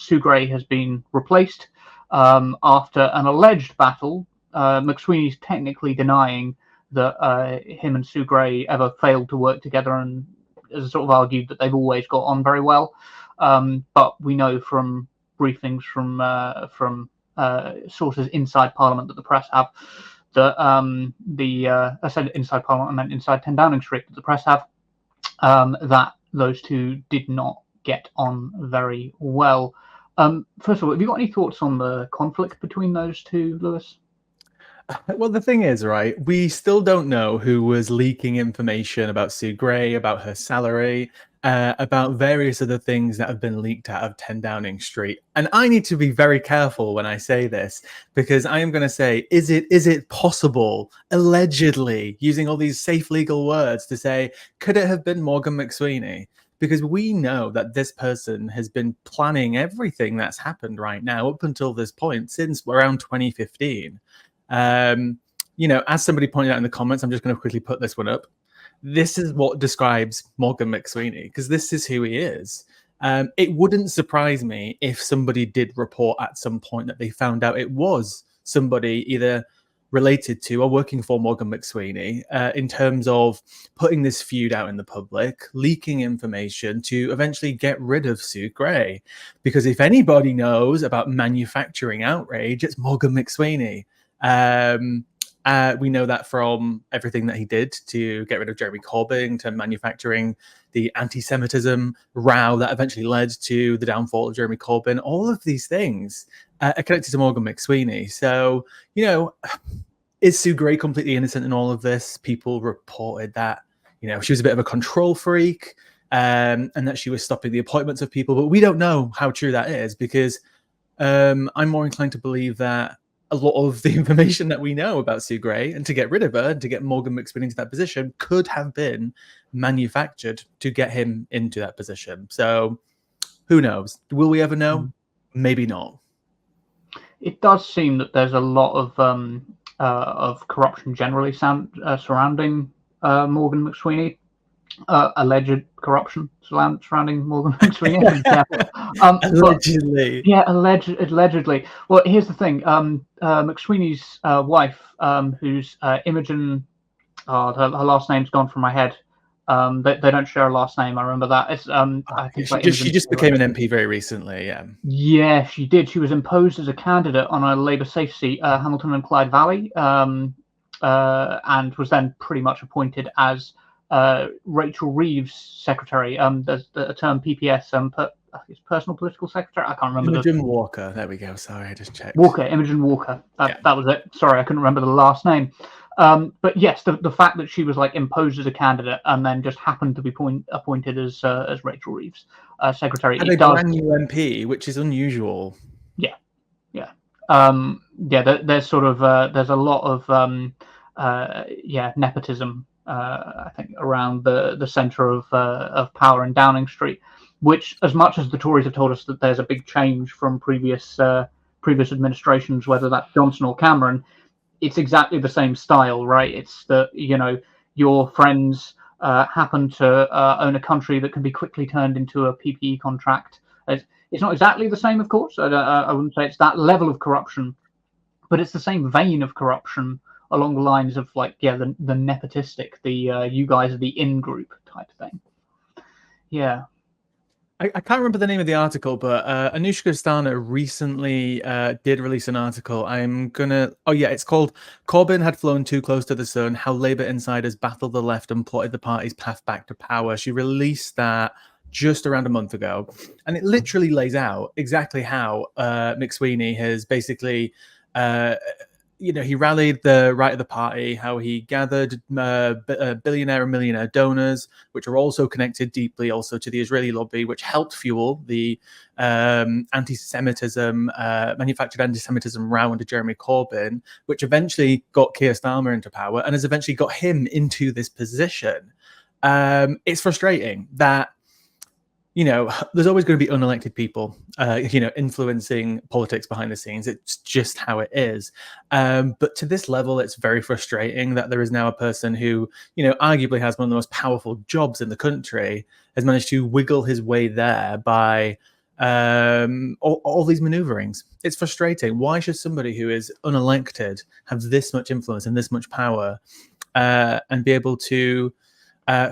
Sue Gray has been replaced after an alleged battle. McSweeney's technically denying that him and Sue Gray ever failed to work together, and has sort of argued that they've always got on very well. But we know from briefings from sources inside Parliament that the press have that I said inside Parliament, I meant inside 10 Downing Street, that the press have that those two did not get on very well. First of all, have you got any thoughts on the conflict between those two, Lewis? Well, the thing is, right, we still don't know who was leaking information about Sue Gray, about her salary, about various other things that have been leaked out of 10 Downing Street. And I need to be very careful when I say this, because I am going to say, is it possible, allegedly, using all these safe legal words, to say, could it have been Morgan McSweeney? Because we know that this person has been planning everything that's happened right now up until this point since around 2015. As somebody pointed out in the comments, I'm just going to quickly put this one up. This is what describes Morgan McSweeney, because this is who he is. It wouldn't surprise me if somebody did report at some point that they found out it was somebody either related to or working for Morgan McSweeney in terms of putting this feud out in the public, leaking information to eventually get rid of Sue Gray. Because if anybody knows about manufacturing outrage, it's Morgan McSweeney. We know that from everything that he did to get rid of Jeremy Corbin, to manufacturing the anti-Semitism row that eventually led to the downfall of Jeremy Corbyn. All of these things are connected to Morgan McSweeney. So, is Sue Gray completely innocent in all of this? People reported that, she was a bit of a control freak, and that she was stopping the appointments of people. But we don't know how true that is, because I'm more inclined to believe that a lot of the information that we know about Sue Gray, and to get rid of her and to get Morgan McSweeney into that position, could have been manufactured to get him into that position. So who knows? Will we ever know? Maybe not. It does seem that there's a lot of corruption generally surrounding Morgan McSweeney. Alleged corruption surrounding Morgan McSweeney. Allegedly. Allegedly. Well, here's the thing. McSweeney's wife, who's Imogen, her last name's gone from my head. They don't share a last name. I remember that. It's I think she just became an MP very recently. Yeah, she did. She was imposed as a candidate on a Labour safe seat, Hamilton and Clyde Valley, and was then pretty much appointed as Rachel Reeves' secretary. There's a term PPS, personal political secretary. I can't remember. Imogen Walker. There we go. Sorry, I just checked. Imogen Walker. That was it. Sorry, I couldn't remember the last name. But yes, the fact that she was imposed as a candidate and then just happened to be appointed as Rachel Reeves' secretary. And a brand new MP, which is unusual. Yeah. There's sort of there's a lot of nepotism. I think around the centre of power in Downing Street, which, as much as the Tories have told us that there's a big change from previous administrations, whether that's Johnson or Cameron, it's exactly the same style, right? It's that your friends happen to own a country that can be quickly turned into a PPE contract. It's not exactly the same, of course. I wouldn't say it's that level of corruption, but it's the same vein of corruption, along the lines of the nepotistic, you guys are the in group type thing. Yeah. I can't remember the name of the article, but Anushka Stana recently did release an article. It's called "Corbyn Had Flown Too Close to the Sun: How Labour Insiders Battled the Left and Plotted the Party's Path Back to Power." She released that just around a month ago, and it literally lays out exactly how McSweeney has basically he rallied the right of the party, how he gathered billionaire and millionaire donors, which are also connected deeply also to the Israeli lobby, which helped fuel the anti-Semitism, manufactured anti-Semitism row under Jeremy Corbyn, which eventually got Keir Starmer into power and has eventually got him into this position. It's frustrating that there's always going to be unelected people, influencing politics behind the scenes. It's just how it is. But to this level, it's very frustrating that there is now a person who, arguably has one of the most powerful jobs in the country, has managed to wiggle his way there by all these maneuverings. It's frustrating. Why should somebody who is unelected have this much influence and this much power and be able to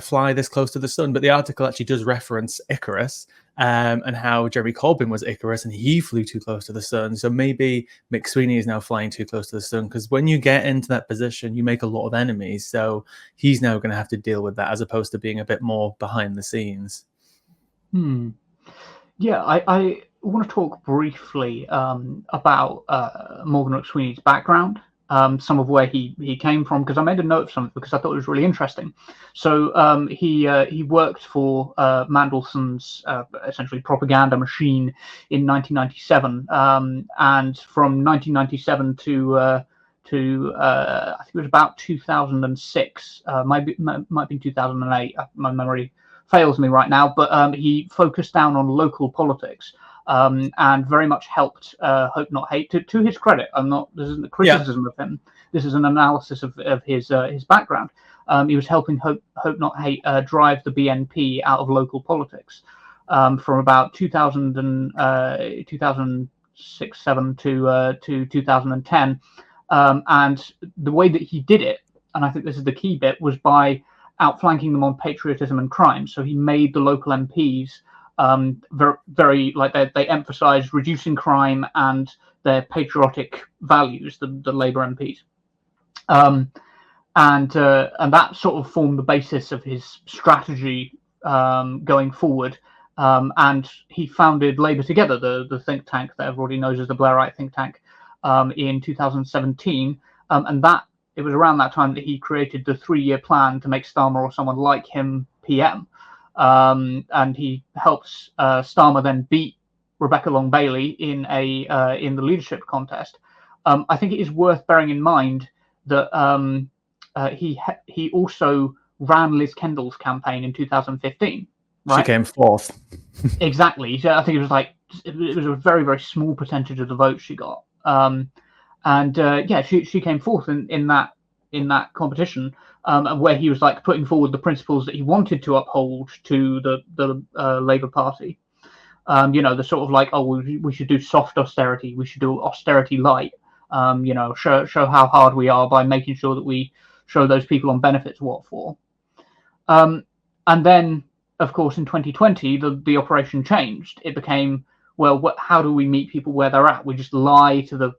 fly this close to the sun? But the article actually does reference Icarus and how Jeremy Corbin was Icarus and he flew too close to the sun. So maybe McSweeney is now flying too close to the sun, because when you get into that position, you make a lot of enemies. So he's now going to have to deal with that, as opposed to being a bit more behind the scenes. Yeah, I want to talk briefly about Morgan McSweeney's background, some of where he came from, because I made a note of something because I thought it was really interesting. So he worked for Mandelson's essentially propaganda machine in 1997, and from 1997 to I think it was about 2006, might be 2008. My memory fails me right now, but he focused down on local politics. And very much helped Hope Not Hate. To his credit, this isn't a criticism of him. This is an analysis of his background. He was helping Hope Not Hate drive the BNP out of local politics from about 2006-7 to 2010. And the way that he did it, and I think this is the key bit, was by outflanking them on patriotism and crime. So he made the local MPs very like they emphasised reducing crime and their patriotic values, the Labour MPs, and that sort of formed the basis of his strategy going forward. And he founded Labour Together, the think tank that everybody knows as the Blairite think tank, in 2017, and that it was around that time that he created the 3-year plan to make Starmer or someone like him PM. And he helps Starmer then beat Rebecca Long Bailey in the leadership contest. I think it is worth bearing in mind that he also ran Liz Kendall's campaign in 2015. Right? She came fourth. Exactly. So I think it was a very, very small percentage of the vote she got. She came fourth in that competition, where he was like putting forward the principles that he wanted to uphold to the Labour Party. The sort of like, we should do soft austerity, we should do austerity light. Show how hard we are by making sure that we show those people on benefits what for. And then, of course, in 2020, the operation changed. It became, how do we meet people where they're at? We just lie to the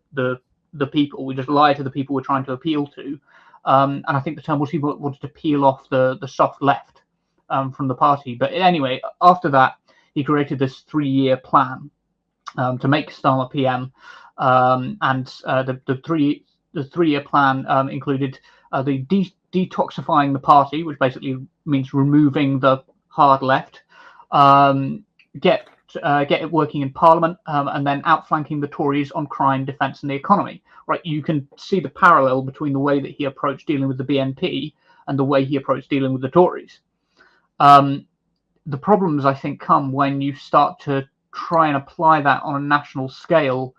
people. We just lie to the people we're trying to appeal to. And I think the term was he wanted to peel off the soft left from the party. But anyway, after that, he created this 3-year plan to make Starmer PM. The 3-year plan included the detoxifying the party, which basically means removing the hard left, get it working in Parliament, and then outflanking the Tories on crime, defence, and the economy. Right, you can see the parallel between the way that he approached dealing with the BNP and the way he approached dealing with the Tories. The problems, I think, come when you start to try and apply that on a national scale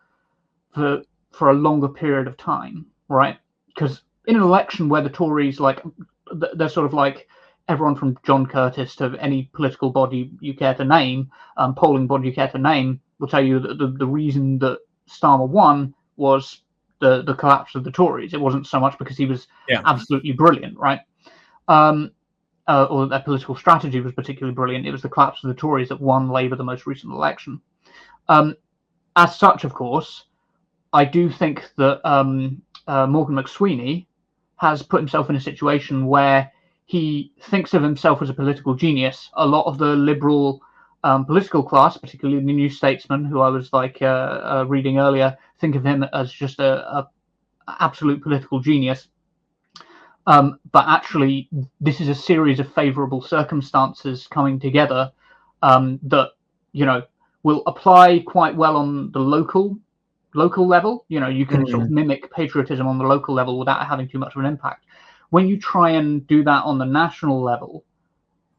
for a longer period of time, right? Because in an election where the Tories, they're sort of like everyone from John Curtis to any political body you care to name, polling body you care to name, will tell you that the reason that Starmer won was the collapse of the Tories. It wasn't so much because he was absolutely brilliant, right? Or their political strategy was particularly brilliant. It was the collapse of the Tories that won Labour the most recent election. As such, of course, I do think that Morgan McSweeney has put himself in a situation where he thinks of himself as a political genius. A lot of the liberal political class, particularly the New Statesman, who I was reading earlier, think of him as just a absolute political genius. But actually, this is a series of favourable circumstances coming together that will apply quite well on the local level. You can sort of mimic patriotism on the local level without having too much of an impact. When you try and do that on the national level,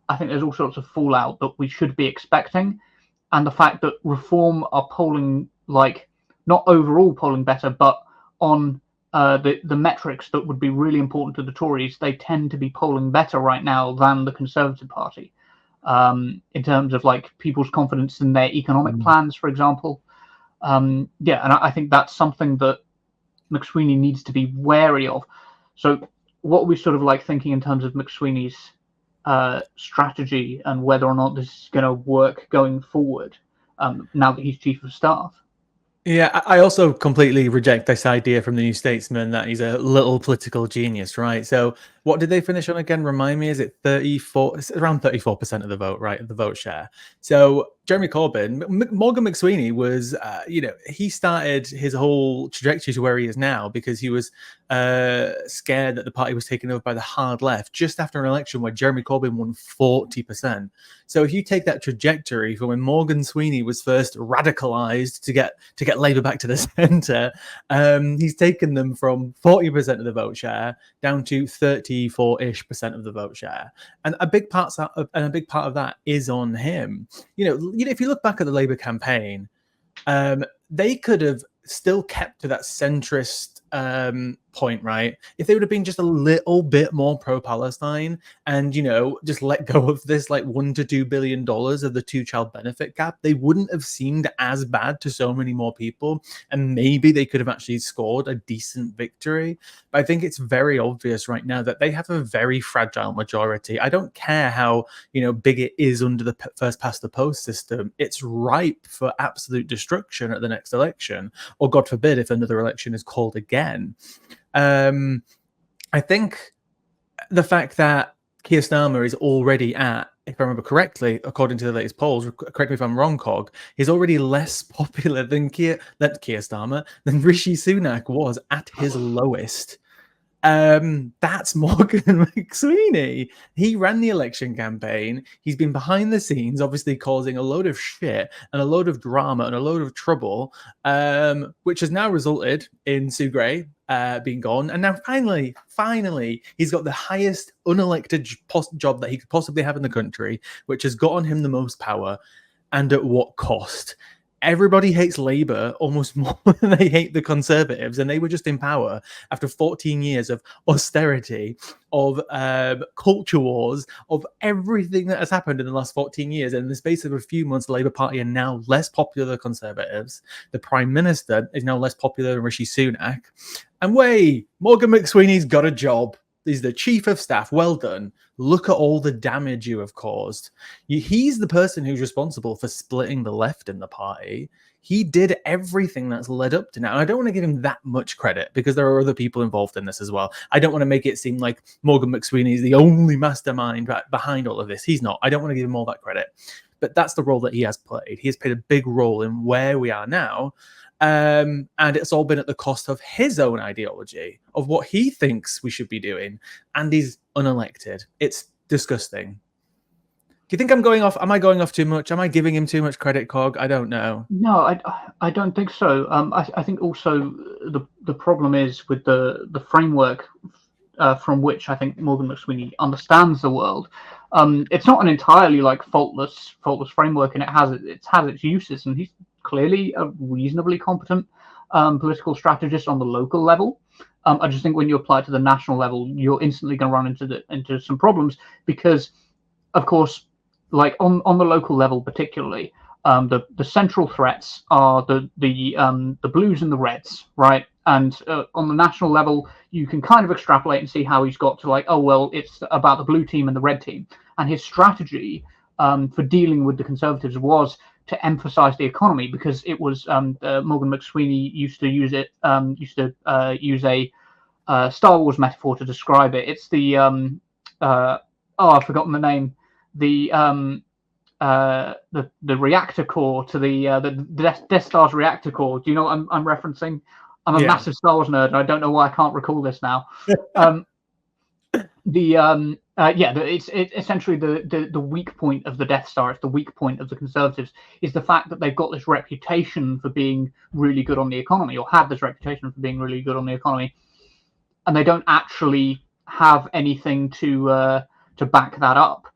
I think there's all sorts of fallout that we should be expecting. And the fact that Reform are polling, not overall polling better, but on the metrics that would be really important to the Tories, they tend to be polling better right now than the Conservative Party. in terms of like people's confidence in their economic plans, for example. And I think that's something that McSweeney needs to be wary of. So what are we sort of like thinking in terms of McSweeney's strategy and whether or not this is going to work going forward now that he's chief of staff? Yeah, I also completely reject this idea from the New Statesman that he's a little political genius, right? So what did they finish on again? Remind me, is it 34? It's around 34% of the vote, right? The vote share. So Jeremy Corbyn, Morgan McSweeney was, he started his whole trajectory to where he is now because he was scared that the party was taken over by the hard left just after an election where Jeremy Corbyn won 40%. So if you take that trajectory from when Morgan Sweeney was first radicalized to get Labour back to the centre, he's taken them from 40% of the vote share down to 34-ish% of the vote share, and a big part of that is on him. If you look back at the Labour campaign, they could have still kept to that centrist point, right? If they would have been just a little bit more pro-Palestine and, just let go of this like $1 to $2 billion of the two-child benefit cap, they wouldn't have seemed as bad to so many more people. And maybe they could have actually scored a decent victory. But I think it's very obvious right now that they have a very fragile majority. I don't care how, big it is under the first past the post system. It's ripe for absolute destruction at the next election, or God forbid, if another election is called again. I think the fact that Keir Starmer is already at, if I remember correctly, according to the latest polls, correct me if I'm wrong, Cog, he's already less popular than Keir Starmer, than Rishi Sunak was at his lowest. That's Morgan McSweeney. He ran the election campaign. He's been behind the scenes, obviously causing a load of shit and a load of drama and a load of trouble, which has now resulted in Sue Gray being gone. And now finally, he's got the highest unelected job that he could possibly have in the country, which has gotten him the most power. And at what cost? Everybody hates Labour almost more than they hate the Conservatives, and they were just in power after 14 years of austerity, of culture wars, of everything that has happened in the last 14 years. And in the space of a few months, the Labour Party are now less popular than the Conservatives. The Prime Minister is now less popular than Rishi Sunak. And Morgan McSweeney's got a job. He's the chief of staff. Well done. Look at all the damage you have caused. He's the person who's responsible for splitting the left in the party. He did everything that's led up to now. And I don't want to give him that much credit because there are other people involved in this as well. I don't want to make it seem like Morgan McSweeney is the only mastermind behind all of this. He's not. I don't want to give him all that credit. But that's the role that he has played. He has played a big role in where we are now. And it's all been at the cost of his own ideology, of what he thinks we should be doing. And he's unelected. It's disgusting. Do you think I'm going off? Am I going off too much? Am I giving him too much credit, Cog? I don't know. No, I don't think so. I think also the problem is with the framework from which I think Morgan McSweeney understands the world. It's not an entirely like faultless framework, and it has its uses, and he's clearly a reasonably competent political strategist on the local level. I just think when you apply it to the national level, you're instantly going to run into some problems because, of course, like on the local level particularly, the central threats are the blues and the reds, right? And on the national level, you can kind of extrapolate and see how he's got to like, oh well, it's about the blue team and the red team. And his strategy for dealing with the Conservatives was to emphasize the economy because it was Morgan McSweeney used to use a Star Wars metaphor to describe it. It's the I've forgotten the name. The reactor core to the Death Star's reactor core. Do you know what I'm referencing? I'm a massive Star Wars nerd, and I don't know why I can't recall this now. It's essentially the weak point of the Death Star. It's the weak point of the Conservatives is the fact that they've got this reputation for being really good on the economy, or had this reputation for being really good on the economy, and they don't actually have anything to back that up,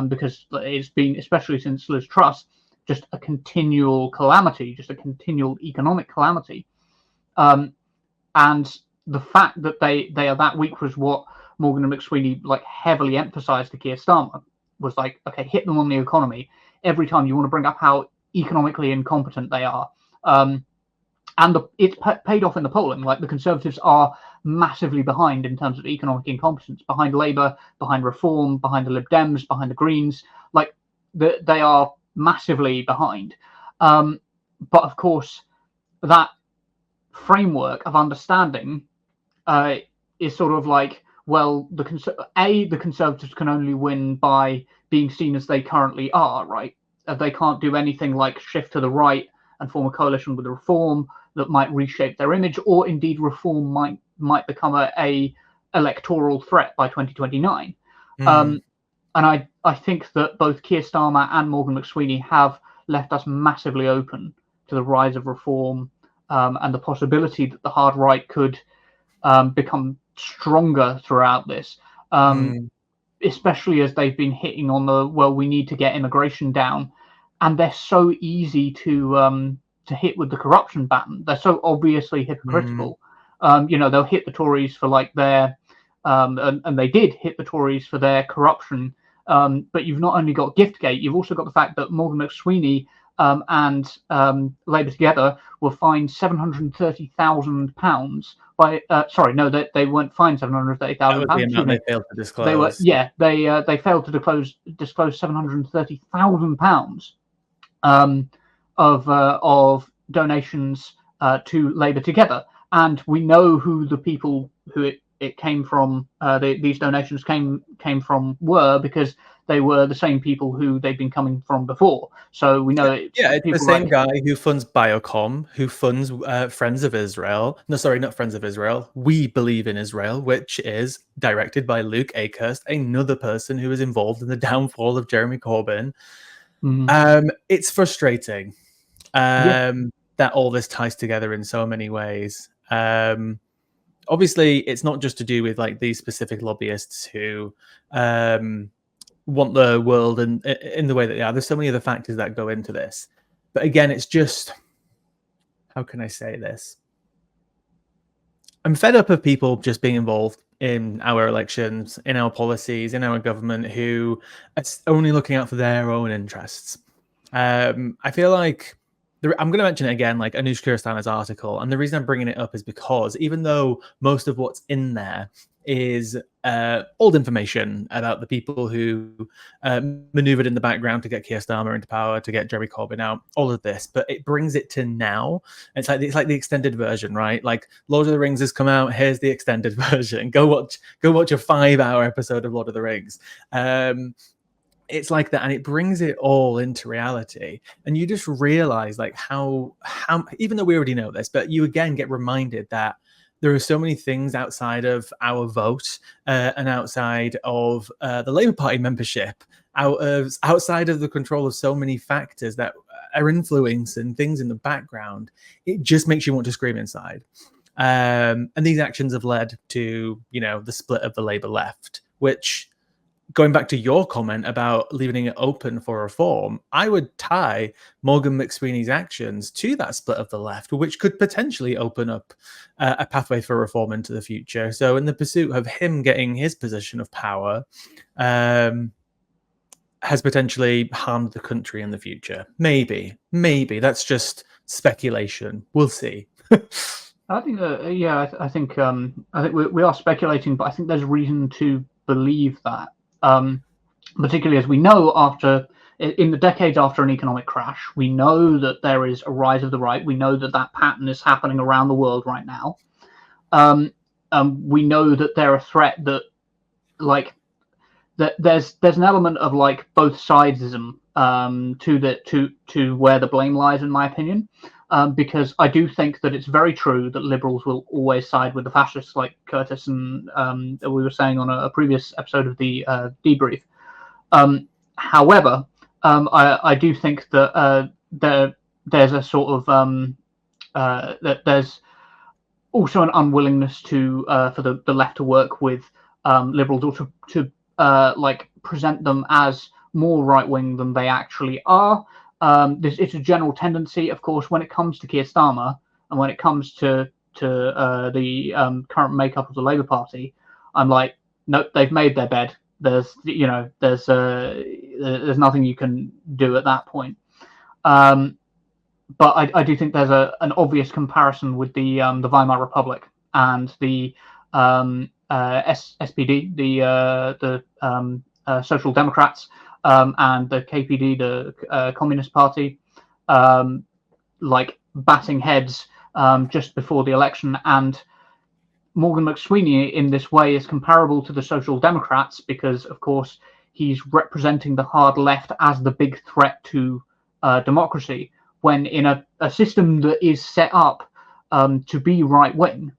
because it's been, especially since Liz Truss, just a continual calamity, just a continual economic calamity, and the fact that they are that weak was what Morgan and McSweeney like heavily emphasized to Keir Starmer. And I think that was like, okay, hit them on the economy every time you want to bring up how economically incompetent they are. And it's paid off in the polling. Like, the Conservatives are massively behind in terms of economic incompetence, behind Labour, behind Reform, behind the Lib Dems, behind the Greens. Like, they are massively behind. But of course, that framework of understanding is sort of like, well, the Conservatives can only win by being seen as they currently are, right? They can't do anything like shift to the right and form a coalition with Reform that might reshape their image, or indeed Reform might become a electoral threat by 2029. And I think that both Keir Starmer and Morgan McSweeney have left us massively open to the rise of Reform, and the possibility that the hard right could become stronger throughout this, especially as they've been hitting on the, well, we need to get immigration down, and they're so easy to hit with the corruption baton. They're so obviously hypocritical. They'll hit the Tories for like their and they did hit the Tories for their corruption. But you've not only got Giftgate, you've also got the fact that Morgan McSweeney and Labour together were fined £730,000 by. Sorry, no, they weren't fined £730,000. That was the amount they failed to disclose. They failed to disclose £730,000 of donations to Labour together, and we know who the people who it came from. These donations came from were, because they were the same people who they've been coming from before. So we know it's the same guy who funds Biocom, who funds Friends of Israel. No, sorry, not Friends of Israel. We Believe in Israel, which is directed by Luke Akehurst, another person who is involved in the downfall of Jeremy Corbyn. It's frustrating that all this ties together in so many ways. Obviously, it's not just to do with like these specific lobbyists who want the world in the way that they are. There's so many other factors that go into this. But again, it's just, how can I say this? I'm fed up of people just being involved in our elections, in our policies, in our government, who are only looking out for their own interests. I feel like I'm going to mention it again, like Anush Kirstana's article. And the reason I'm bringing it up is because even though most of what's in there is old information about the people who maneuvered in the background to get Keir Starmer into power, to get Jeremy Corbyn out, all of this, but it brings it to now. It's like the extended version, right? Like Lord of the Rings has come out. Here's the extended version. Go watch a 5-hour episode of Lord of the Rings. It's like that, and it brings it all into reality, and you just realize like how even though we already know this, but you again get reminded that there are so many things outside of our vote and outside of the Labour Party membership, outside of the control of so many factors that are influencing things in the background. It just makes you want to scream inside. And these actions have led to, the split of the Labour left, which, going back to your comment about leaving it open for reform, I would tie Morgan McSweeney's actions to that split of the left, which could potentially open up a pathway for reform into the future. So in the pursuit of him getting his position of power, has potentially harmed the country in the future. Maybe. That's just speculation. We'll see. I think, I think we are speculating, but I think there's reason to believe that. Particularly as we know, in the decades after an economic crash, we know that there is a rise of the right. We know that pattern is happening around the world right now. We know that they're a threat that there's an element of like both sidesism to where the blame lies, in my opinion. Because I do think that it's very true that liberals will always side with the fascists, like Curtis and we were saying on a previous episode of the debrief. However, I do think that there's a sort of that there's also an unwillingness for the left to work with liberals, or to present them as more right wing than they actually are. It's a general tendency, of course, when it comes to Keir Starmer and when it comes to the current makeup of the Labour Party. I'm like, nope, they've made their bed. there's there's nothing you can do at that point. But I do think there's an obvious comparison with the Weimar Republic and the SPD, the Social Democrats, and the KPD, the Communist Party, like batting heads just before the election. And Morgan McSweeney in this way is comparable to the Social Democrats because, of course, he's representing the hard left as the big threat to democracy, when in a system that is set up to be right-wing,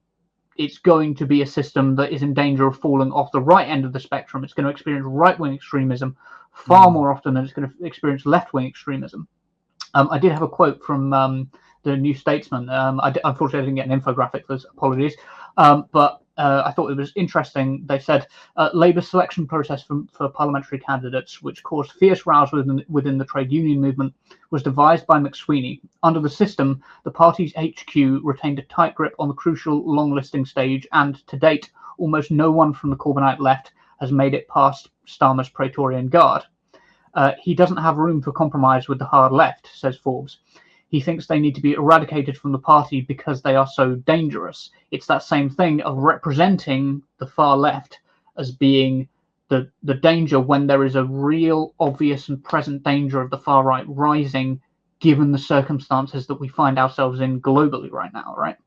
it's going to be a system that is in danger of falling off the right end of the spectrum. It's going to experience right-wing extremism far more often than it's going to experience left-wing extremism. I did have a quote from the New Statesman. Unfortunately, I didn't get an infographic for this, apologies. But I thought it was interesting. They said Labour's selection process for parliamentary candidates, which caused fierce rows within the trade union movement, was devised by McSweeney. Under the system, the party's HQ retained a tight grip on the crucial long listing stage, and to date, almost no one from the Corbynite left has made it past Starmer's Praetorian Guard. He doesn't have room for compromise with the hard left, says Forbes. He thinks they need to be eradicated from the party because they are so dangerous. It's that same thing of representing the far left as being the danger when there is a real, obvious and present danger of the far right rising, given the circumstances that we find ourselves in globally right now, right?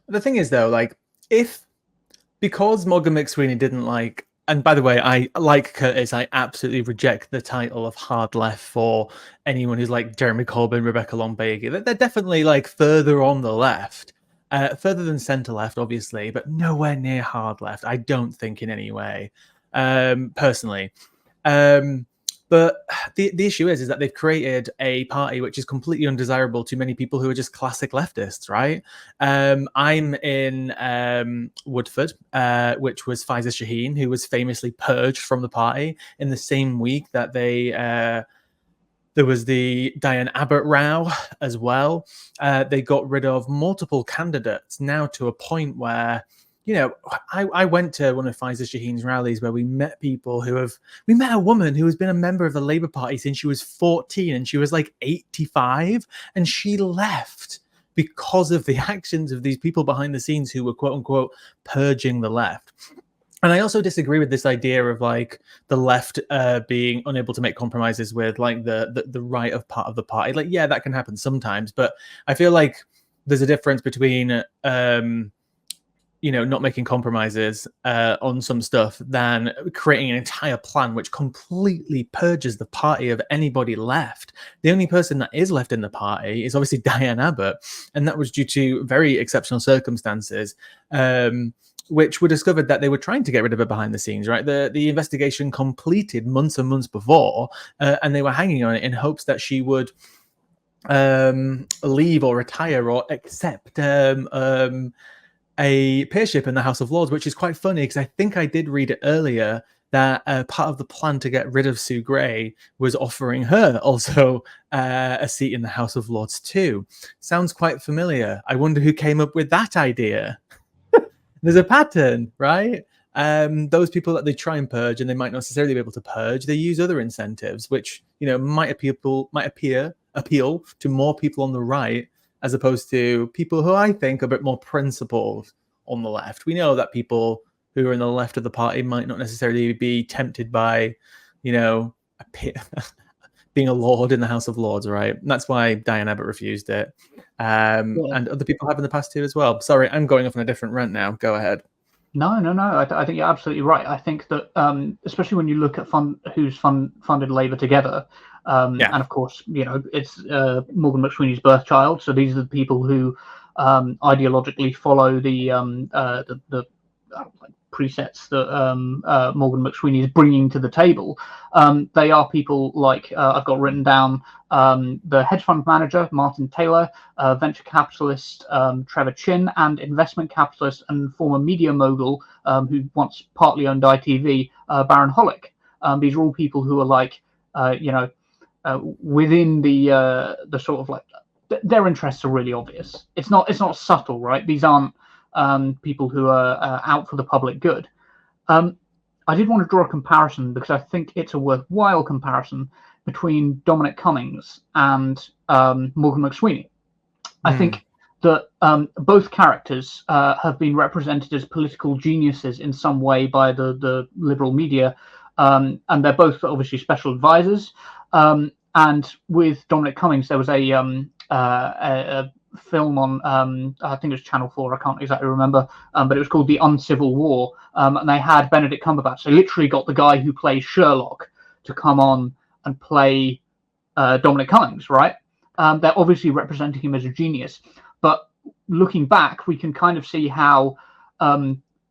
The thing is, though, like, because Morgan McSweeney didn't like, and by the way, I like Curtis, I absolutely reject the title of hard left for anyone who's like Jeremy Corbyn, Rebecca Lombegi. They're definitely like further on the left, further than centre left, obviously, but nowhere near hard left. I don't think in any way, personally. But the issue is that they've created a party which is completely undesirable to many people who are just classic leftists, right? I'm in Woodford, which was Faiza Shaheen, who was famously purged from the party in the same week that there was the Diane Abbott row as well. They got rid of multiple candidates now to a point where, you know, I went to one of Faiza Shaheen's rallies where we met people we met a woman who has been a member of the Labour Party since she was 14 and she was like 85, and she left because of the actions of these people behind the scenes who were quote unquote purging the left. And I also disagree with this idea of like the left being unable to make compromises with like the right of part of the party. Like, yeah, that can happen sometimes, but I feel like there's a difference between not making compromises on some stuff than creating an entire plan which completely purges the party of anybody left. The only person that is left in the party is obviously Diane Abbott, and that was due to very exceptional circumstances, which were discovered that they were trying to get rid of her behind the scenes, right? The investigation completed months and months before, and they were hanging on it in hopes that she would leave or retire or accept a peership in the House of Lords, which is quite funny because I think I did read it earlier that part of the plan to get rid of Sue Gray was offering her also a seat in the House of Lords too. Sounds quite familiar. I wonder who came up with that idea. There's a pattern, right? Those people that they try and purge and they might not necessarily be able to purge, they use other incentives, which might appeal to more people on the right, as opposed to people who I think are a bit more principled on the left. We know that people who are in the left of the party might not necessarily be tempted by, being a lord in the House of Lords, right? And that's why Diane Abbott refused it. And other people have in the past too as well. Sorry, I'm going off on a different rant now. Go ahead. No. I think you're absolutely right. I think that especially when you look at who's funded Labour together, and of course, it's Morgan McSweeney's birth child. So these are the people who ideologically follow the presets that Morgan McSweeney is bringing to the table. They are people like I've got written down the hedge fund manager Martin Taylor, venture capitalist Trevor Chin, and investment capitalist and former media mogul who once partly owned ITV, Baron Hollick. These are all people who are like within the sort of like their interests are really obvious. It's not subtle, right? These aren't people who are out for the public good. I did want to draw a comparison because I think it's a worthwhile comparison between Dominic Cummings and Morgan McSweeney. I think that both characters have been represented as political geniuses in some way by the liberal media, and they're both obviously special advisors. And with Dominic Cummings, there was a film on I think it was Channel 4. I can't exactly remember, but it was called The Uncivil War, and they had Benedict Cumberbatch. So literally got the guy who plays Sherlock to come on and play Dominic Cummings, right? They're obviously representing him as a genius, but looking back, we can kind of see how,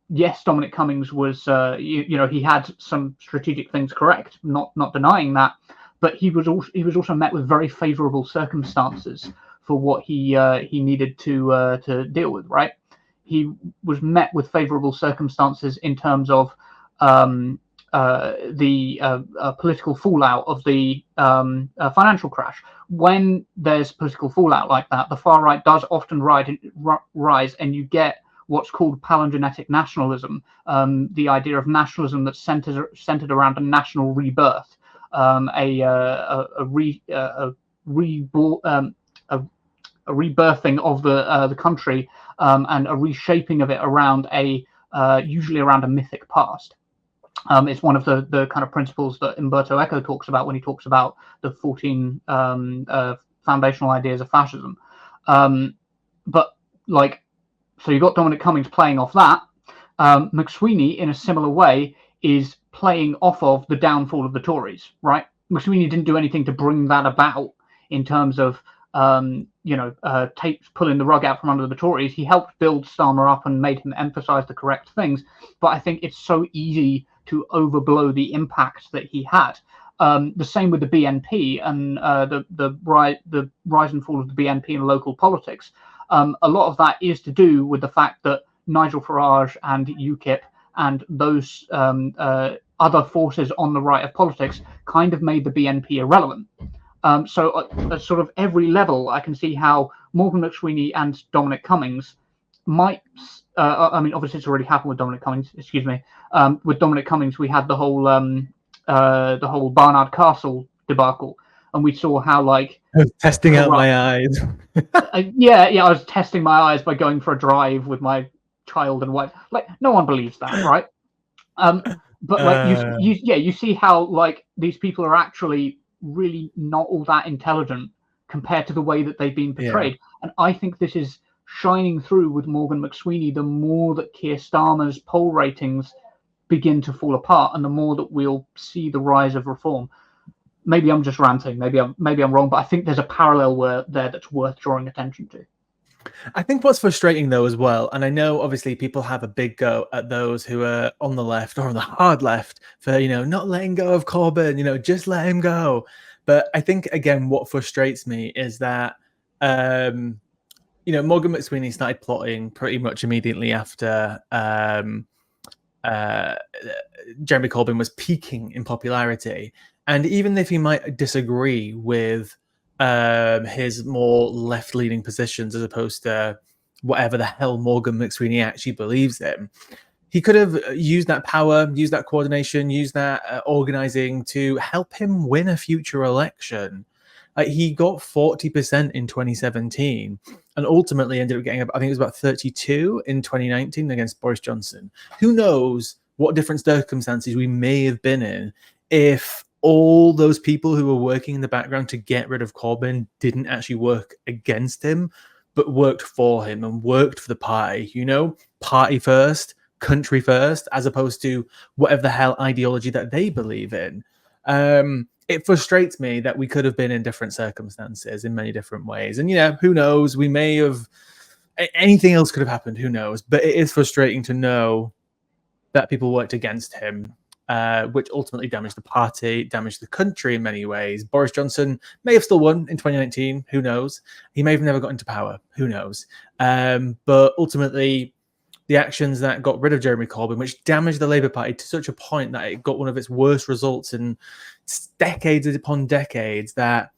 yes, Dominic Cummings was, he had some strategic things correct, not denying that, but he was also met with very favourable circumstances for what he needed to deal with, right? He was met with favourable circumstances in terms of the political fallout of the financial crash. When there's political fallout like that, the far right does often rise, and you get what's called palingenetic nationalism, the idea of nationalism that's centered around a national rebirth, a rebirthing of the country, and a reshaping of it around usually around a mythic past. It's one of the kind of principles that Umberto Eco talks about when he talks about the 14 foundational ideas of fascism. But so you've got Dominic Cummings playing off that. McSweeney, in a similar way, is playing off of the downfall of the Tories, right? McSweeney didn't do anything to bring that about in terms of pulling the rug out from under the Tories. He helped build Starmer up and made him emphasize the correct things. But I think it's so easy to overblow the impact that he had. The same with the BNP and the rise and fall of the BNP in local politics. A lot of that is to do with the fact that Nigel Farage and UKIP and those other forces on the right of politics kind of made the BNP irrelevant. So at sort of every level, I can see how Morgan McSweeney and Dominic Cummings might. Obviously, it's already happened with Dominic Cummings. Excuse me. With Dominic Cummings, we had the whole Barnard Castle debacle, and we saw how I was testing out my eyes. I was testing my eyes by going for a drive with my child and wife. No one believes that, right? But you see how these people are actually really not all that intelligent compared to the way that they've been portrayed. Yeah. And I think this is shining through with Morgan McSweeney the more that Keir Starmer's poll ratings begin to fall apart, and the more that we'll see the rise of reform. Maybe I'm just ranting, maybe I'm wrong, but I think there's a parallel there that's worth drawing attention to. I think what's frustrating though as well, and I know obviously people have a big go at those who are on the left or on the hard left for not letting go of Corbyn, just let him go. But I think again what frustrates me is that Morgan McSweeney started plotting pretty much immediately after Jeremy Corbyn was peaking in popularity. And even if he might disagree with his more left-leaning positions as opposed to whatever the hell Morgan McSweeney actually believes in, he could have used that power, used that coordination, used that organizing to help him win a future election. He got 40% in 2017 and ultimately ended up getting, I think it was about 32 in 2019 against Boris Johnson. Who knows what different circumstances we may have been in if all those people who were working in the background to get rid of Corbyn didn't actually work against him, but worked for him and worked for the party, party first, country first, as opposed to whatever the hell ideology that they believe in. It frustrates me that we could have been in different circumstances in many different ways. And, who knows? We may have, anything else could have happened. Who knows? But it is frustrating to know that people worked against him, which ultimately damaged the party, damaged the country in many ways. Boris Johnson may have still won in 2019. Who knows? He may have never got into power. Who knows? But ultimately, the actions that got rid of Jeremy Corbyn, which damaged the Labour Party to such a point that it got one of its worst results in decades upon decades, that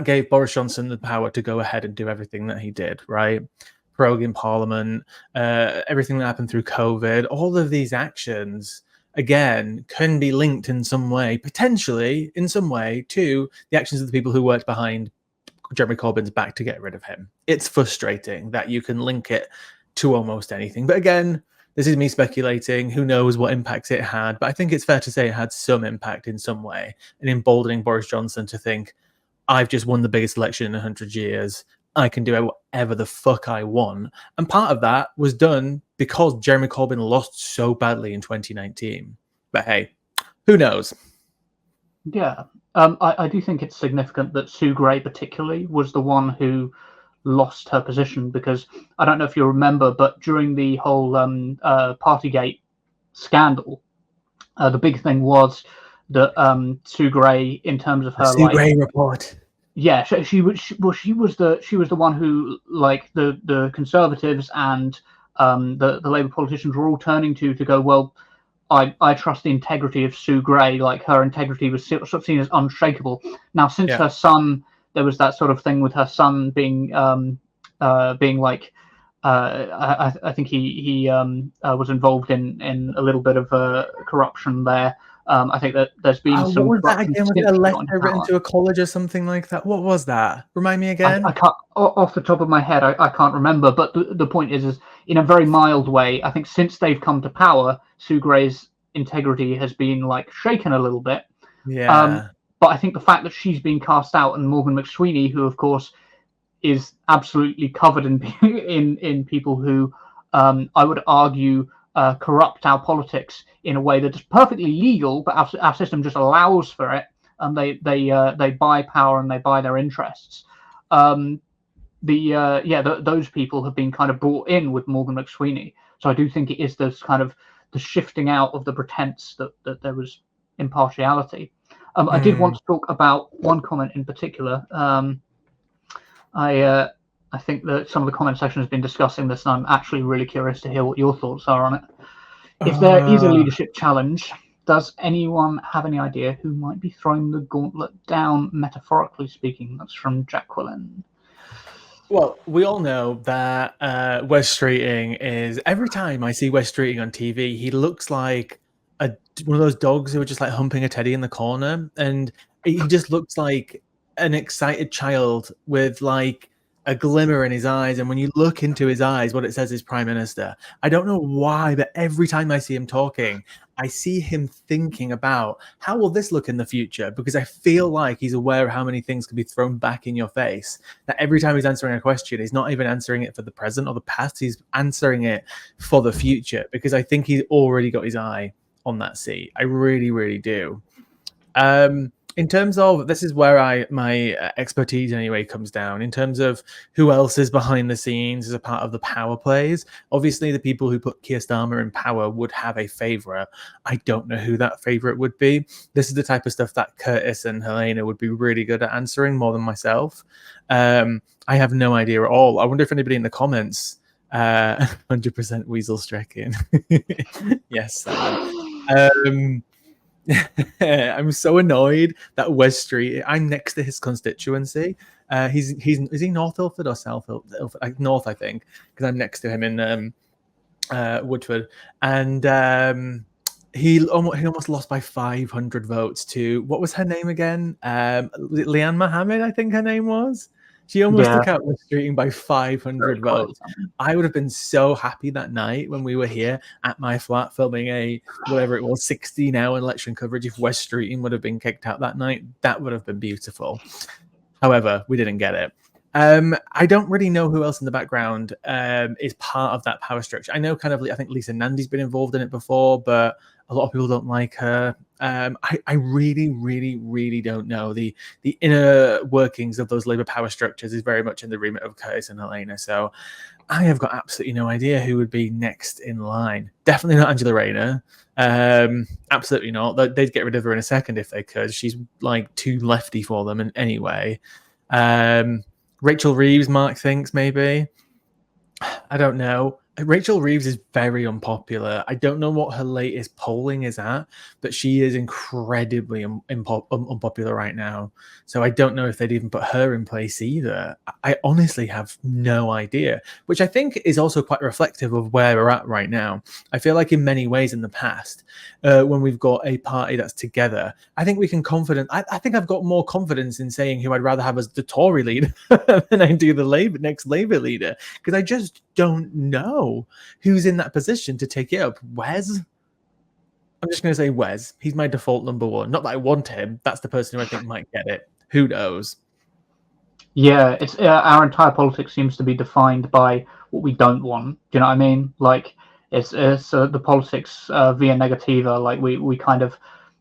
gave Boris Johnson the power to go ahead and do everything that he did, right? Proroguing Parliament, everything that happened through COVID, all of these actions again, can be linked in some way, potentially in some way, to the actions of the people who worked behind Jeremy Corbyn's back to get rid of him. It's frustrating that you can link it to almost anything. But again, this is me speculating. Who knows what impacts it had? But I think it's fair to say it had some impact in some way, and emboldening Boris Johnson to think, I've just won the biggest election in 100 years. I can do whatever the fuck I want. And part of that was done because Jeremy Corbyn lost so badly in 2019. But hey, who knows? Yeah. I do think it's significant that Sue Gray particularly was the one who lost her position, because I don't know if you remember, but during the whole Partygate scandal, the big thing was that Sue Gray, in terms of her Sue Gray report. Yeah, she was the one who, like, the Conservatives and the Labour politicians were all turning to go, well, I trust the integrity of Sue Gray. Like, her integrity was sort of seen as unshakable. Now, since her son, there was that sort of thing with her son being like, I think he was involved in a little bit of corruption there. I think that there's been some. What was that again? Was it a letter written to a college or something like that? What was that? Remind me again. I can't, off the top of my head, I can't remember. But the point is in a very mild way, I think since they've come to power, Sue Gray's integrity has been like shaken a little bit. Yeah. But I think the fact that she's been cast out, and Morgan McSweeney, who of course is absolutely covered in people who I would argue corrupt our politics in a way that is perfectly legal, but our system just allows for it, and they buy power and they buy their interests. Those people have been kind of brought in with Morgan McSweeney. So I do think it is this kind of the shifting out of the pretense that there was impartiality. I did want to talk about one comment in particular. I think that some of the comment section has been discussing this, and I'm actually really curious to hear what your thoughts are on it. If there is a leadership challenge, does anyone have any idea who might be throwing the gauntlet down, metaphorically speaking? That's from Jacqueline. Well, we all know that Wes Streeting is, every time I see Wes Streeting on TV, he looks like one of those dogs who are just like humping a teddy in the corner, and he just looks like an excited child with like a glimmer in his eyes. And when you look into his eyes, what it says is Prime Minister. I don't know why, but every time I see him talking, I see him thinking about how will this look in the future, because I feel like he's aware of how many things can be thrown back in your face, that every time he's answering a question, he's not even answering it for the present or the past, he's answering it for the future, because I think he's already got his eye on that seat. I really, really do. In terms of, this is where my expertise anyway comes down, in terms of who else is behind the scenes as a part of the power plays. Obviously, the people who put Keir Starmer in power would have a favourite. I don't know who that favourite would be. This is the type of stuff that Curtis and Helena would be really good at answering, more than myself. I have no idea at all. I wonder if anybody in the comments, 100% Weasel Strecken. Yes, I'm so annoyed that Wes Street. I'm next to his constituency. Is he North Ilford or South Ilford? North, I think, because I'm next to him in Woodford, and he almost lost by 500 votes to, what was her name again? Leanne Mohammed, I think her name was. She almost took out Wes Streeting by 500 votes. I would have been so happy that night when we were here at my flat filming a, whatever it was, 16-hour election coverage. If Wes Streeting would have been kicked out that night, that would have been beautiful. However, we didn't get it. I don't really know who else in the background is part of that power structure. I know I think Lisa Nandy's been involved in it before, but a lot of people don't like her. I really, really, really don't know. The inner workings of those Labour power structures is very much in the remit of Curtis and Helena. So I have got absolutely no idea who would be next in line. Definitely not Angela Rayner. Absolutely not. They'd get rid of her in a second if they could. She's like too lefty for them in any way. Rachel Reeves, Mark thinks, maybe. I don't know. Rachel Reeves is very unpopular. I don't know what her latest polling is at, but she is incredibly unpopular right now. So I don't know if they'd even put her in place either. I honestly have no idea, which I think is also quite reflective of where we're at right now. I feel like in many ways in the past, when we've got a party that's together, I think we can I think I've got more confidence in saying who I'd rather have as the Tory leader than I do the next Labour leader, because I just don't know who's in that position to take it up. Wes? I'm just going to say Wes. He's my default number one. Not that I want him. That's the person who I think might get it. Who knows? Yeah, it's our entire politics seems to be defined by what we don't want. Do you know what I mean? Like it's the politics via Negativa. Like we kind of,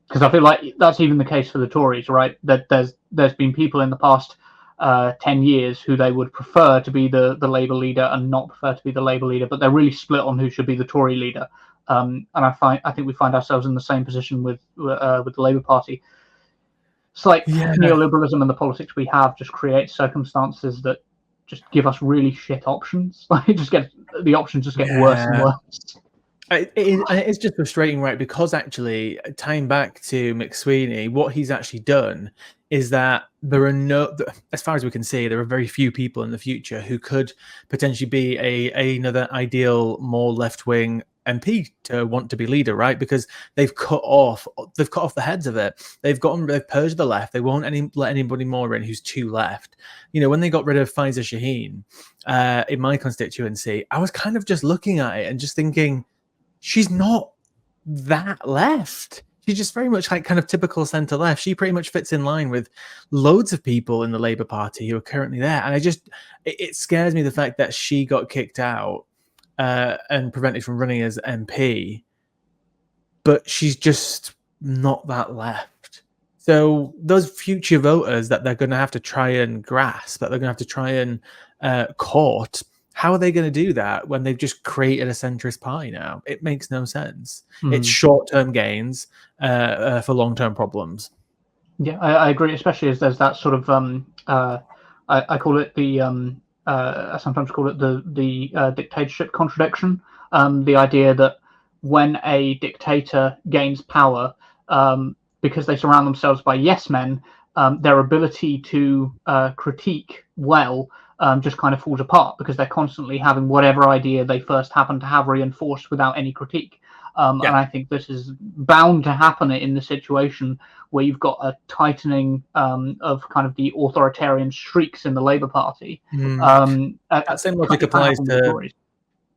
because I feel like that's even the case for the Tories, right? That there's been people in the past 10 years who they would prefer to be the Labour leader and not prefer to be the Labour leader, but they're really split on who should be the Tory leader. And I think we find ourselves in the same position with the Labour Party. It's like neoliberalism and the politics we have just creates circumstances that just give us really shit options. Like the options just get worse and worse. It's just frustrating, right? Because actually, tying back to McSweeney, what he's actually done is that there are as far as we can see, there are very few people in the future who could potentially be another ideal, more left-wing MP to want to be leader, right? Because they've cut off the heads of it. They've purged the left. They won't let anybody more in who's too left. You know, when they got rid of Faiza Shaheen in my constituency, I was kind of just looking at it and just thinking, she's not that left. She's just very much like kind of typical centre left. She pretty much fits in line with loads of people in the Labour Party who are currently there. And it scares me the fact that she got kicked out and prevented from running as MP, but she's just not that left. So those future voters that they're going to have to try and grasp, that they're going to have to try and court, how are they going to do that when they've just created a centrist party now? It makes no sense. It's short-term gains for long-term problems. Yeah, I agree, especially as there's that sort of I call it the I sometimes call it the dictatorship contradiction. The idea that when a dictator gains power, because they surround themselves by yes men, their ability to critique well just kind of falls apart because they're constantly having whatever idea they first happen to have reinforced without any critique. And I think this is bound to happen in the situation where you've got a tightening of kind of the authoritarian streaks in the Labour Party. That same logic applies to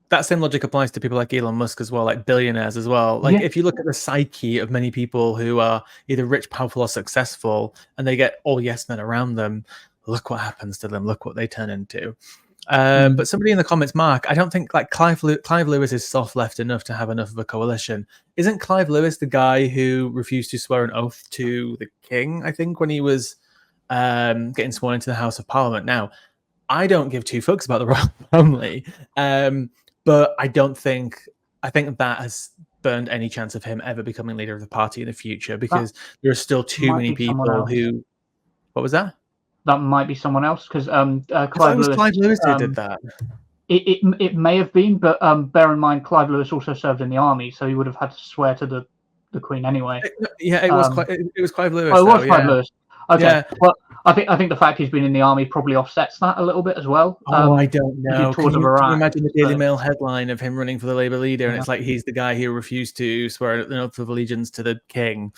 that same logic applies to people like Elon Musk as well, like billionaires as well. Like if you look at the psyche of many people who are either rich, powerful, or successful, and they get all yes men around them, look what happens to them. Look what they turn into. But somebody in the comments, Mark, I don't think like Clive Lewis is soft left enough to have enough of a coalition. Isn't Clive Lewis the guy who refused to swear an oath to the king, I think, when he was getting sworn into the House of Parliament? Now, I don't give two fucks about the royal family, but I think that has burned any chance of him ever becoming leader of the party in the future, because there are still too many people who... What was that? That might be someone else, because Clive Lewis who did that. It may have been, but bear in mind Clive Lewis also served in the army, so he would have had to swear to the Queen anyway. It was Clive Lewis. Oh, it was Clive Lewis. Okay. Yeah. Well, I think the fact he's been in the army probably offsets that a little bit as well. I don't know. Can you imagine the Daily Mail headline of him running for the Labour leader, and it's like he's the guy who refused to swear an oath of allegiance to the king.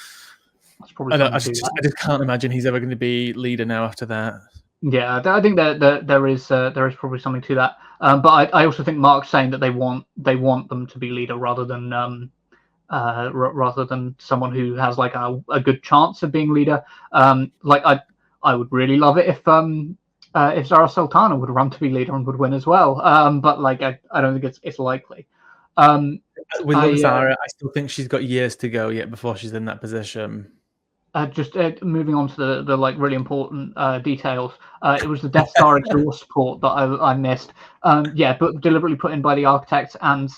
I just can't imagine he's ever going to be leader now after that. Yeah, I think that there is probably something to that. But I also think Mark's saying that they want them to be leader rather than someone who has like a good chance of being leader. Like I would really love it if Zara Sultana would run to be leader and would win as well. But like I don't think it's likely. With Zara, I still think she's got years to go yet before she's in that position. Just moving on to the like really important details. It was the Death Star exhaust port that I missed. But deliberately put in by the architects. And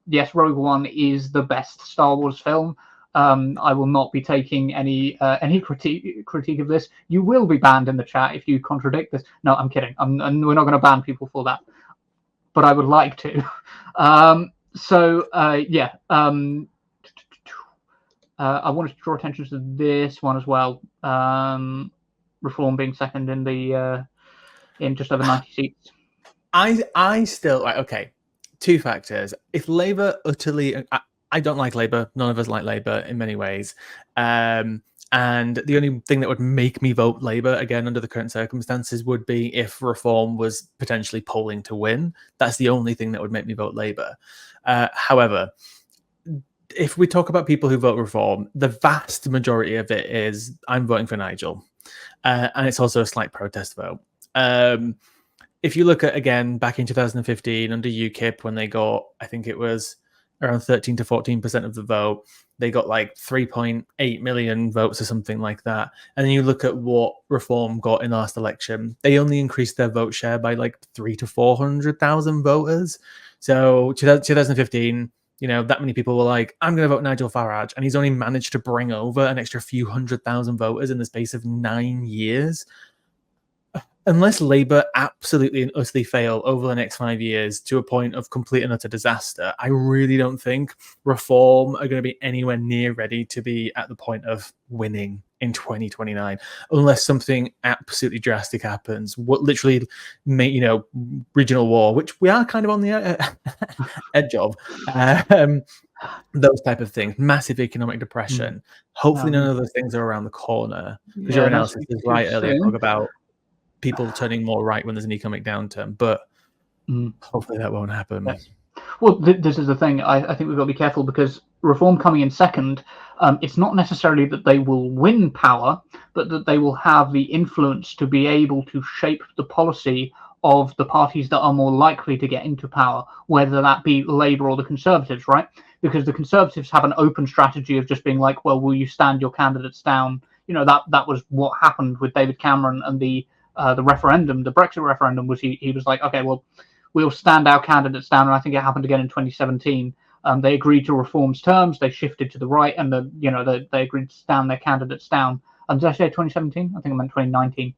yes, Rogue One is the best Star Wars film. I will not be taking any critique of this. You will be banned in the chat if you contradict this. No, I'm kidding. We're not going to ban people for that. but I would like to. I wanted to draw attention to this one as well. Reform being second in the in just over 90 seats. I still okay. Two factors. If Labour utterly, I don't like Labour. None of us like Labour in many ways. And the only thing that would make me vote Labour again under the current circumstances would be if Reform was potentially polling to win. That's the only thing that would make me vote Labour. However, if we talk about people who vote Reform, the vast majority of it is I'm voting for Nigel. And it's also a slight protest vote. If you look at, again, back in 2015 under UKIP, when they got, I think it was around 13 to 14% of the vote, they got like 3.8 million votes or something like that. And then you look at what Reform got in the last election, they only increased their vote share by like 300,000 to 400,000 voters. So 2015, that many people were like, I'm going to vote Nigel Farage. And he's only managed to bring over an extra few 100,000 voters in the space of 9 years. Unless Labour absolutely and utterly fail over the next 5 years to a point of complete and utter disaster, I really don't think Reform are going to be anywhere near ready to be at the point of winning in 2029, unless something absolutely drastic happens. What literally make regional war, which we are kind of on the edge of. Those type of things, massive economic depression. Hopefully, none of those things are around the corner. Because your analysis is right earlier. Talk about people turning more right when there's an economic downturn, but hopefully that won't happen. Yes. Well, this is the thing. I think we've got to be careful because Reform coming in second, it's not necessarily that they will win power, but that they will have the influence to be able to shape the policy of the parties that are more likely to get into power, whether that be Labour or the Conservatives, right? Because the Conservatives have an open strategy of just being like, well, will you stand your candidates down? That was what happened with David Cameron and the referendum, the Brexit referendum. Was he was like, okay, well, we'll stand our candidates down, and I think it happened again in 2017. They agreed to Reform's terms. They shifted to the right, and they agreed to stand their candidates down. Did I say 2017? I think I meant 2019.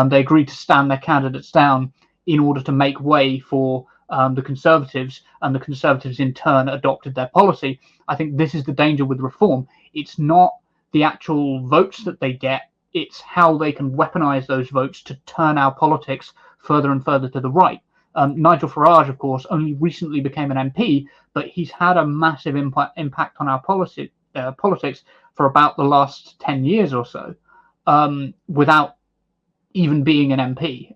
They agreed to stand their candidates down in order to make way for the Conservatives, and the Conservatives in turn adopted their policy. I think this is the danger with Reform. It's not the actual votes that they get. It's how they can weaponize those votes to turn our politics further and further to the right. Nigel Farage, of course, only recently became an MP, but he's had a massive impact on our politics for about the last 10 years or so, without even being an MP.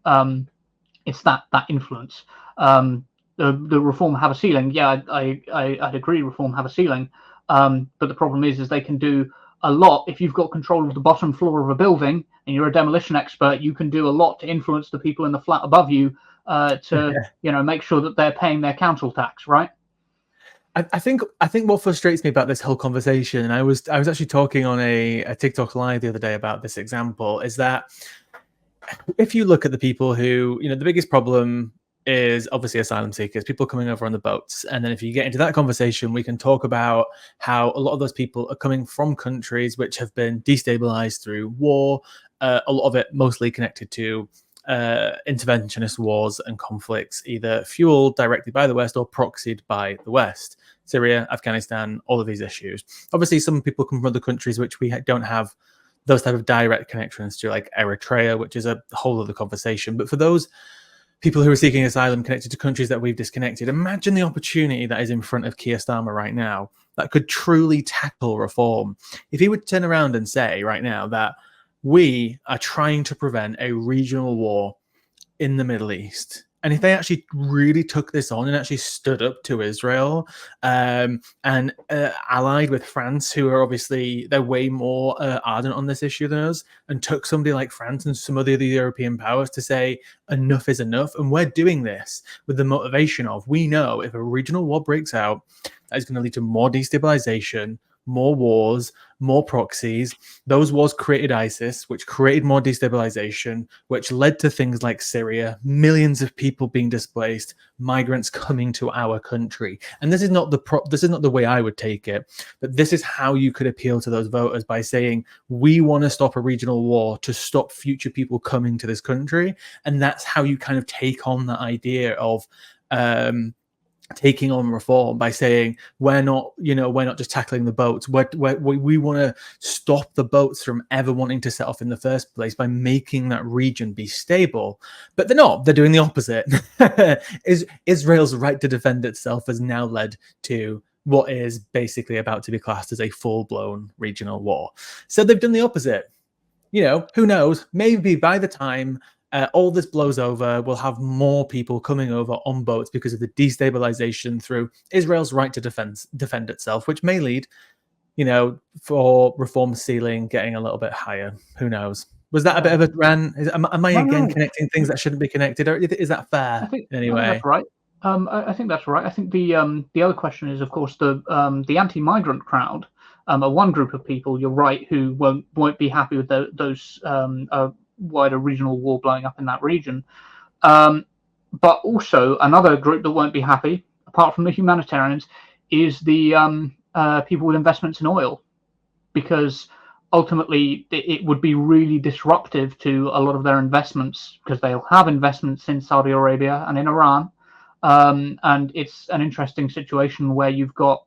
It's that influence. The Reform have a ceiling. Yeah, I'd agree. Reform have a ceiling, but the problem is they can do a lot. If you've got control of the bottom floor of a building and you're a demolition expert, you can do a lot to influence the people in the flat above you make sure that they're paying their council tax, right? I think what frustrates me about this whole conversation, and I was actually talking on a TikTok live the other day about this example, is that if you look at the people who, the biggest problem is obviously asylum seekers, people coming over on the boats. And then if you get into that conversation, we can talk about how a lot of those people are coming from countries which have been destabilized through war, a lot of it mostly connected to interventionist wars and conflicts, either fueled directly by the West or proxied by the West. Syria, Afghanistan, all of these issues. Obviously, some people come from other countries which we don't have those type of direct connections to, like Eritrea, which is a whole other conversation. But for those people who are seeking asylum connected to countries that we've disconnected, imagine the opportunity that is in front of Keir Starmer right now that could truly tackle Reform. If he would turn around and say right now that we are trying to prevent a regional war in the Middle East, and if they actually really took this on and actually stood up to Israel and allied with France, who are obviously, they're way more ardent on this issue than us, and took somebody like France and some other European powers to say enough is enough. And we're doing this with the motivation of, we know if a regional war breaks out, that is going to lead to more destabilization, more wars, more proxies. Those wars created ISIS, which created more destabilization, which led to things like Syria, millions of people being displaced, migrants coming to our country. And this is not the way I would take it, but this is how you could appeal to those voters, by saying, we want to stop a regional war to stop future people coming to this country. And that's how you kind of take on the idea of taking on reform by saying we're not just tackling the boats. We want to stop the boats from ever wanting to set off in the first place by making that region be stable. But they're not. They're doing the opposite. Israel's right to defend itself has now led to what is basically about to be classed as a full-blown regional war. So they've done the opposite. Who knows? Maybe by the time all this blows over, we'll have more people coming over on boats because of the destabilization through Israel's right to defend itself, which may lead, for reform ceiling getting a little bit higher. Who knows? Was that a bit of a rant? Am I again connecting things that shouldn't be connected, or is that fair? Anyway, that's right. I think that's right. I think the other question is, of course, the anti-migrant crowd. One group of people, you're right, who won't be happy with those wider regional war blowing up in that region. But also another group that won't be happy, apart from the humanitarians, is the people with investments in oil, because ultimately it would be really disruptive to a lot of their investments, because they'll have investments in Saudi Arabia and in Iran. And it's an interesting situation where you've got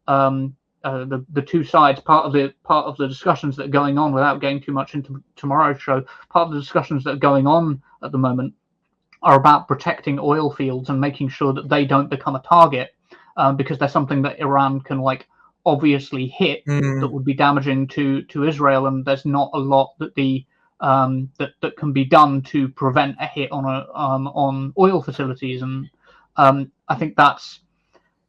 the two sides. Part of the discussions that are going on, without getting too much into tomorrow's show, part of the discussions that are going on at the moment are about protecting oil fields and making sure that they don't become a target, because there's something that Iran can obviously hit that would be damaging to Israel, and there's not a lot that that can be done to prevent a hit on oil facilities. And I think that's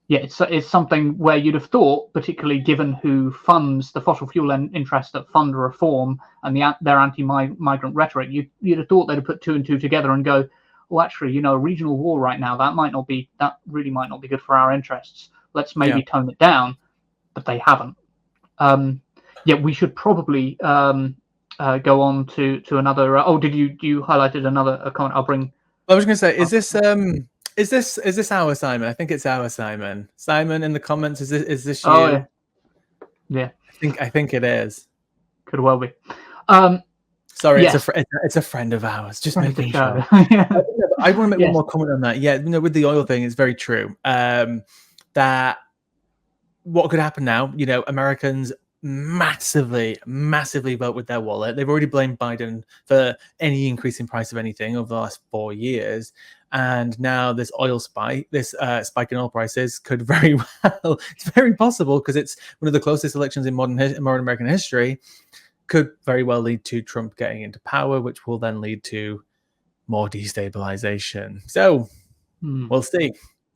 it's something where you'd have thought, particularly given who funds the fossil fuel interests that fund reform and their anti-migrant rhetoric, you'd have thought they'd have put two and two together and go, well, actually, a regional war right now, that really might not be good for our interests. Let's maybe tone it down. But they haven't. We should probably go on to another. Did you highlighted another comment? I'll bring. I was going to say, is this our Simon? I think it's our Simon. Simon in the comments, is this you? Oh yeah. I think it is. Could well be. Sorry, it's a friend of ours. Just making sure. I want to make one more comment on that. Yeah, with the oil thing, it's very true. That what could happen now? Americans massively vote with their wallet. They've already blamed Biden for any increase in price of anything over the last 4 years. And now this spike in oil prices could very well, it's very possible, because it's one of the closest elections in modern American history, could very well lead to Trump getting into power, which will then lead to more destabilization. So we'll see.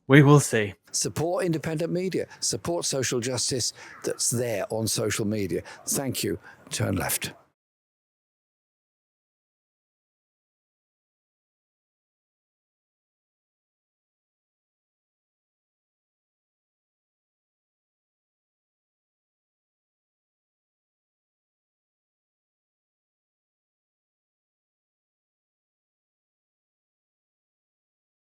We will see. Support independent media. Support social justice that's there on social media. Thank you. Turn left.